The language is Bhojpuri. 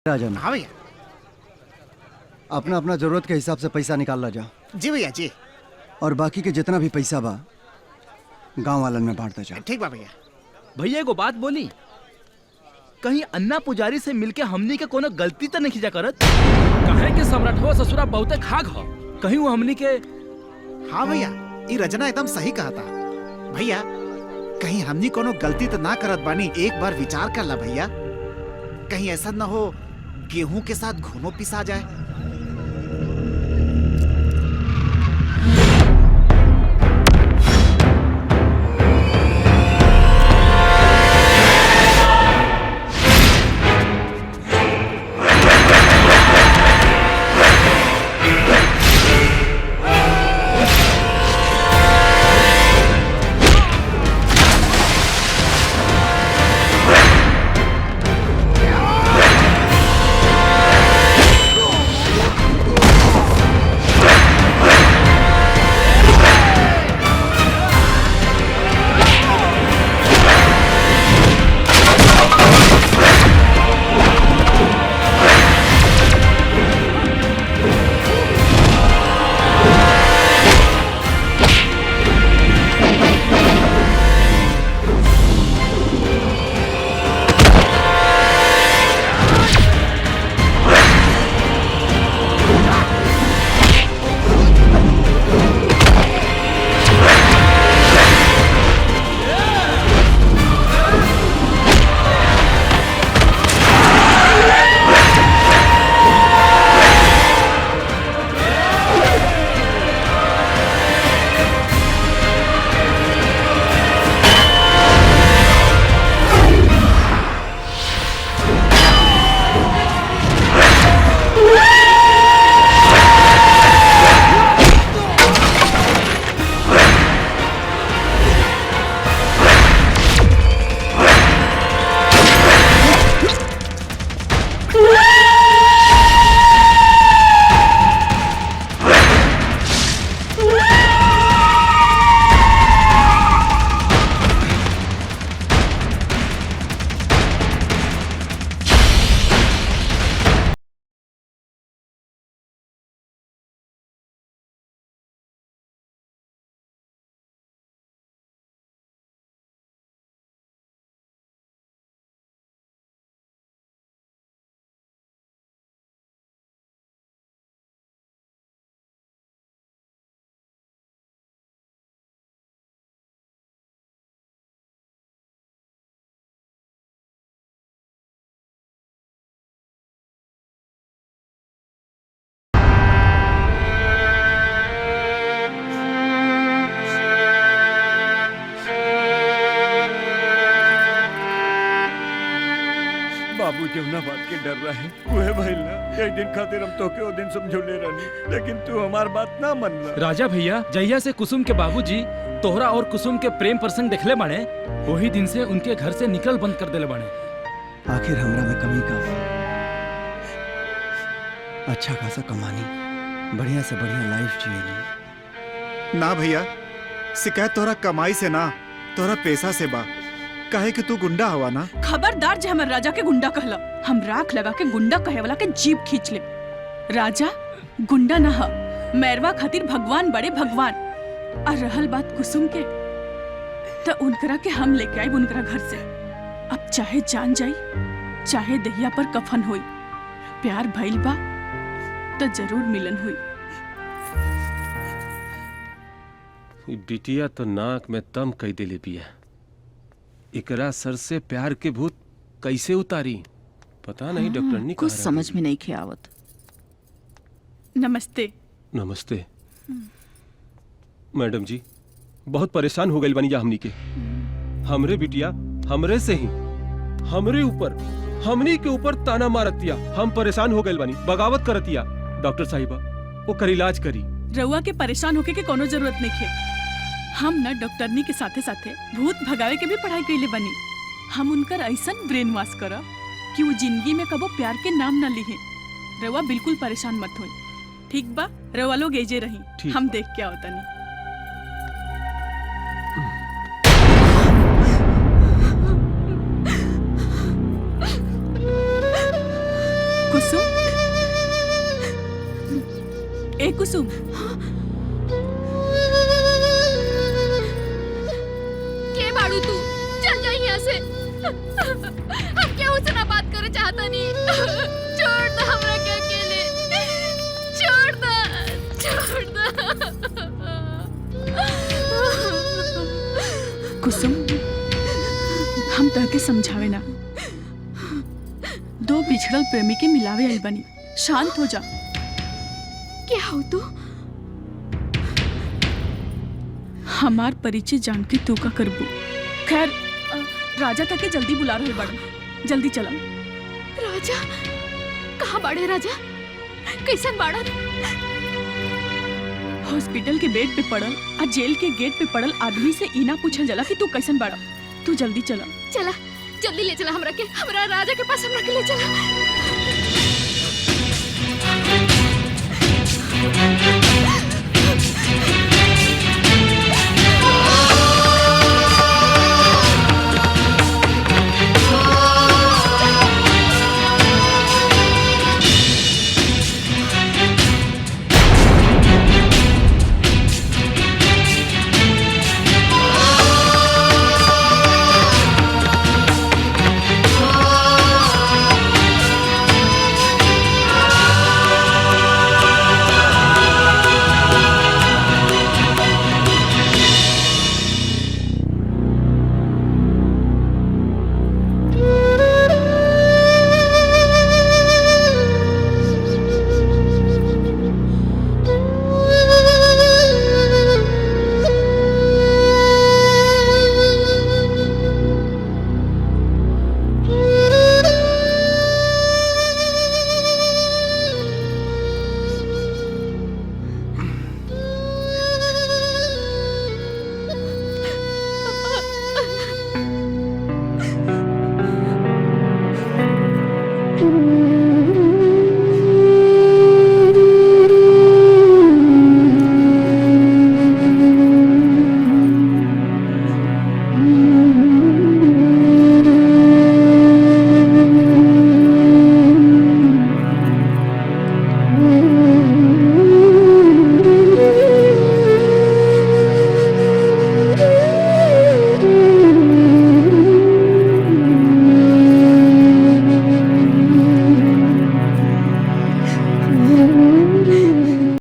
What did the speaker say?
राजन, हाँ भैया। अपना अपना जरूरत के हिसाब से पैसा निकाल ला जा। जी भैया जी। और बाकी के जितना भी पैसा बा गांव वालन में बांटता जा। ठीक बा भैया। भैया एगो बात बोली, कहीं अन्ना पुजारी से मिलके हमनी के कोनो गलती तो नहीं जा करत? कहे के सम्राटवा ससुरा बहुते खाग हो, कहीं वो हमनी के। हाँ भैया, ये रजना एकदम सही कहा था भैया। कहीं हमनी कोनो गलती तो ना करत बानी, एक बार विचार कर ला भैया। कहीं ऐसा न हो गेहूं के साथ घुनो पिसा जाए। बाबू जमुना बात के डर रहा है वह भइल ना। एक दिन खातिर हम तोके ओ दिन समझौले रहनी, लेकिन तू हमार बात ना मनला। राजा भैया, जहिया से कुसुम के बाबूजी तोहरा और कुसुम के प्रेम प्रसंग देखले बाड़े, वही दिन से उनके घर से निकल बंद कर देले बाड़े। आखिर हमरा में कमी का? अच्छा खासा कमानी, बढ़िया से बढ़िया लाइफ जिएनी। ना भैया, शिकायत तोरा कमाई से ना, तोरा पैसा से बा। काहे कि तू गुंडा हवा ना। खबरदार जे हमर राजा के गुंडा कहला, हम राख लगा के गुंडा कहे वाला के जीभ खींच ले। राजा गुंडा ना ह, मैरवा खातिर भगवान बड़े भगवान। और रहल बात कुसुम के, तो उनकरा के हम लेके आए उनकरा घर से। अब चाहे जान जाई, चाहे दहिया पर कफन होई, प्यार भइल बा तो जरूर मिलन हुई। बिटिया तो नाक में तम कई देले बिया। इकरा सर से प्यार के भूत कैसे उतारी पता नहीं। डॉक्टर ने कुछ समझ में नहीं आवत। नमस्ते। नमस्ते मैडम जी, बहुत परेशान हो गई बनी जा हमनी के। हमरे बिटिया हमरे से ही हमरे ऊपर हमनी के ऊपर ताना मारतिया। हम परेशान हो गए बनी, बगावत करतिया। डॉक्टर साहिबा वो कर इलाज करी। रउआ के परेशान होके के कोनो जरूरत नहीं है। हम न डॉक्टरनी के साथे साथे भूत भगावे के भी पढ़ाई कइले बनी। हम उनकर ऐसन ब्रेन वॉश करब कि वो जिंदगी में कबो प्यार के नाम न लिहे। रउआ बिल्कुल परेशान मत होई, ठीक बा? रउआ लोग एजे रही, हम देख के आवतनी। कुसुम। के बाड़ू तू चल जा यहाँ से। हम क्या उससे ना बात करे चाहता नहीं। छोड़ दो हमरा के अकेले। छोड़ दो। कुसुम, हम तहके समझावे ना, दो बिछड़ल प्रेमी के मिलावे आइल बनी। शांत हो जा। क्या हो तू? हमार परिचय जान के तू का करबू। खैर राजा तक के जल्दी बुला रहे बड़न, जल्दी चला। राजा कहाँ बाड़े? राजा कैसन बाड़ा? हॉस्पिटल के बेड पे पड़ल आ जेल के गेट पे पड़ल आदमी से इना पूछल जला कि तू कैसन बाड़ा। तू जल्दी चला। चला जल्दी ले चला हमरा के, हमरा राजा के पास हमरा के ले चला।